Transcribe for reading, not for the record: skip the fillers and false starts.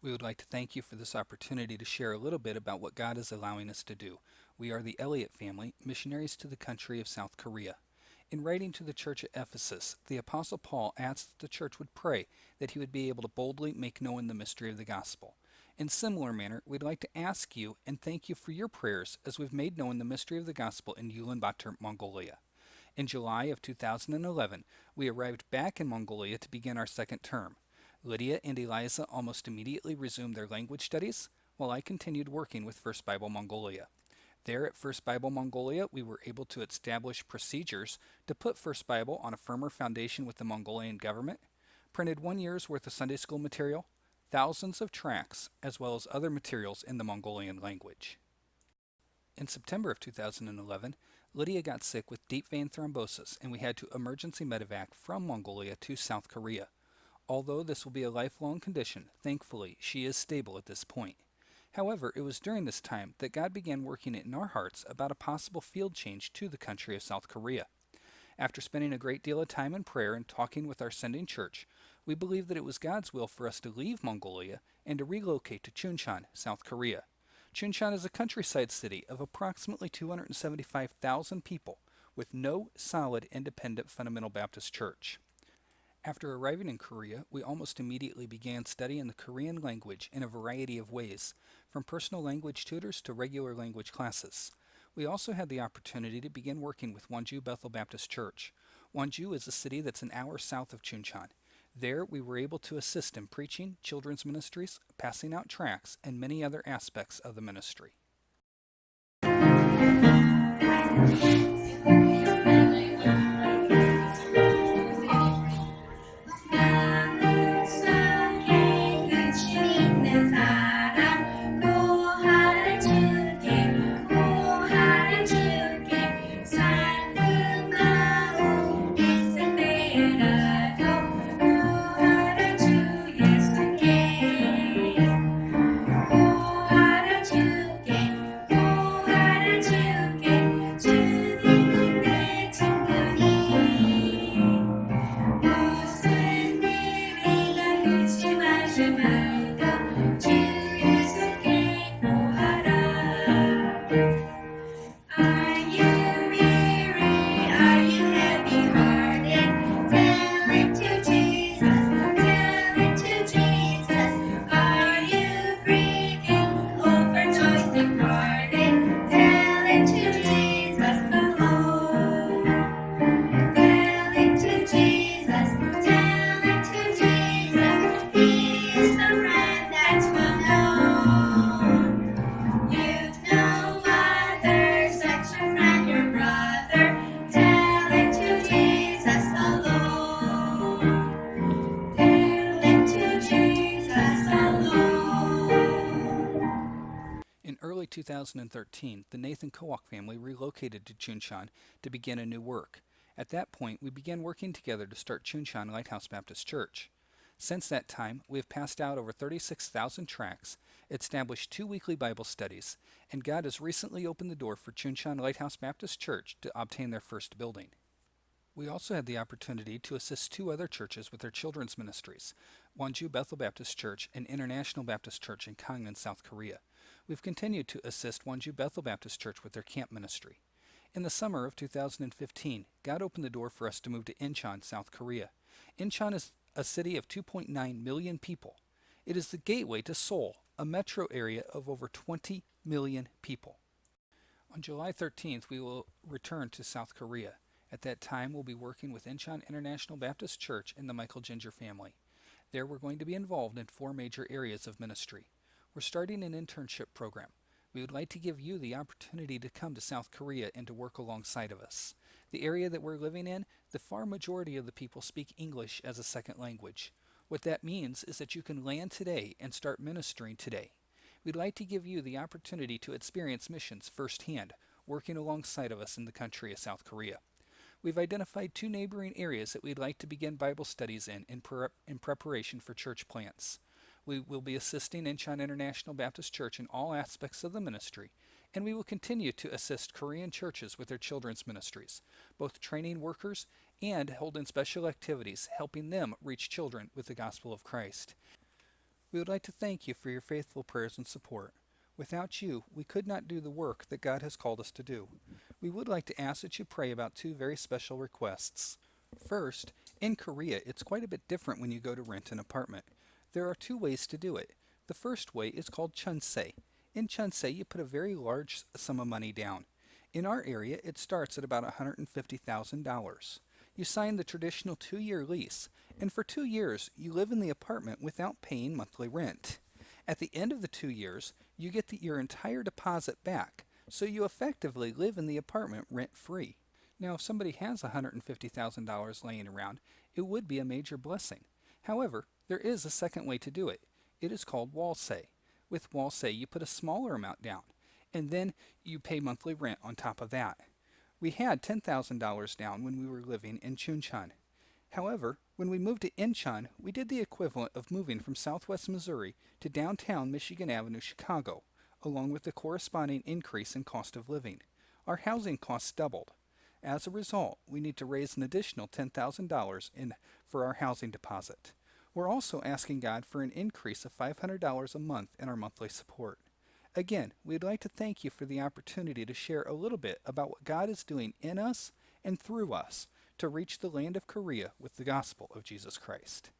We would like to thank you for this opportunity to share a little bit about what God is allowing us to do. We are the Elliott family, missionaries to the country of South Korea. In writing to the church at Ephesus, the Apostle Paul asked that the church would pray that he would be able to boldly make known the mystery of the gospel. In similar manner, we'd like to ask you and thank you for your prayers as we've made known the mystery of the gospel in Ulaanbaatar, Mongolia. In July of 2011, we arrived back in Mongolia to begin our second term. Lydia and Eliza almost immediately resumed their language studies, while I continued working with First Bible Mongolia. There at First Bible Mongolia, we were able to establish procedures to put First Bible on a firmer foundation with the Mongolian government, printed 1 year's worth of Sunday school material, thousands of tracts, as well as other materials in the Mongolian language. In September of 2011, Lydia got sick with deep vein thrombosis, and we had to emergency medevac from Mongolia to South Korea. Although this will be a lifelong condition, thankfully she is stable at this point. However, it was during this time that God began working in our hearts about a possible field change to the country of South Korea. After spending a great deal of time in prayer and talking with our sending church, we believe that it was God's will for us to leave Mongolia and to relocate to Chuncheon, South Korea. Chuncheon is a countryside city of approximately 275,000 people with no solid independent fundamental Baptist church. After arriving in Korea, we almost immediately began studying the Korean language in a variety of ways, from personal language tutors to regular language classes. We also had the opportunity to begin working with Wonju Bethel Baptist Church. Wonju is a city that's an hour south of Chuncheon. There, we were able to assist in preaching, children's ministries, passing out tracts, and many other aspects of the ministry. In early 2013, the Nathan Kowak family relocated to Chuncheon to begin a new work. At that point, we began working together to start Chuncheon Lighthouse Baptist Church. Since that time, we have passed out over 36,000 tracts, established 2 weekly Bible studies, and God has recently opened the door for Chuncheon Lighthouse Baptist Church to obtain their first building. We also had the opportunity to assist 2 other churches with their children's ministries, Wonju Bethel Baptist Church and International Baptist Church in Gangneung, South Korea. We've continued to assist Wonju Bethel Baptist Church with their camp ministry. In the summer of 2015, God opened the door for us to move to Incheon, South Korea. Incheon is a city of 2.9 million people. It is the gateway to Seoul, a metro area of over 20 million people. On July 13th, we will return to South Korea. At that time, we'll be working with Incheon International Baptist Church and the Michael Ginger family. There, we're going to be involved in 4 major areas of ministry. We're starting an internship program. We would like to give you the opportunity to come to South Korea and to work alongside of us. The area that we're living in, the far majority of the people speak English as a second language. What that means is that you can land today and start ministering today. We'd like to give you the opportunity to experience missions firsthand, working alongside of us in the country of South Korea. We've identified 2 neighboring areas that we'd like to begin Bible studies in preparation for church plants. We will be assisting Incheon International Baptist Church in all aspects of the ministry, and we will continue to assist Korean churches with their children's ministries, both training workers and holding special activities helping them reach children with the gospel of Christ. We would like to thank you for your faithful prayers and support. Without you, we could not do the work that God has called us to do. We would like to ask that you pray about two very special requests. First, in Korea, it's quite a bit different when you go to rent an apartment. There are two ways to do it. The first way is called chunse. In chunse, you put a very large sum of money down. In our area, it starts at about $150,000. You sign the traditional 2-year lease, and for 2 years, you live in the apartment without paying monthly rent. At the end of the 2 years, you get your entire deposit back, so you effectively live in the apartment rent free. Now, if somebody has $150,000 laying around, it would be a major blessing. However, there is a second way to do it. It is called walse. With walse, you put a smaller amount down, and then you pay monthly rent on top of that. We had $10,000 down when we were living in Chuncheon. However, when we moved to Incheon, we did the equivalent of moving from southwest Missouri to downtown Michigan Avenue, Chicago, along with the corresponding increase in cost of living. Our housing costs doubled. As a result, we need to raise an additional $10,000 for our housing deposit. We're also asking God for an increase of $500 a month in our monthly support. Again, we'd like to thank you for the opportunity to share a little bit about what God is doing in us and through us to reach the land of Korea with the gospel of Jesus Christ.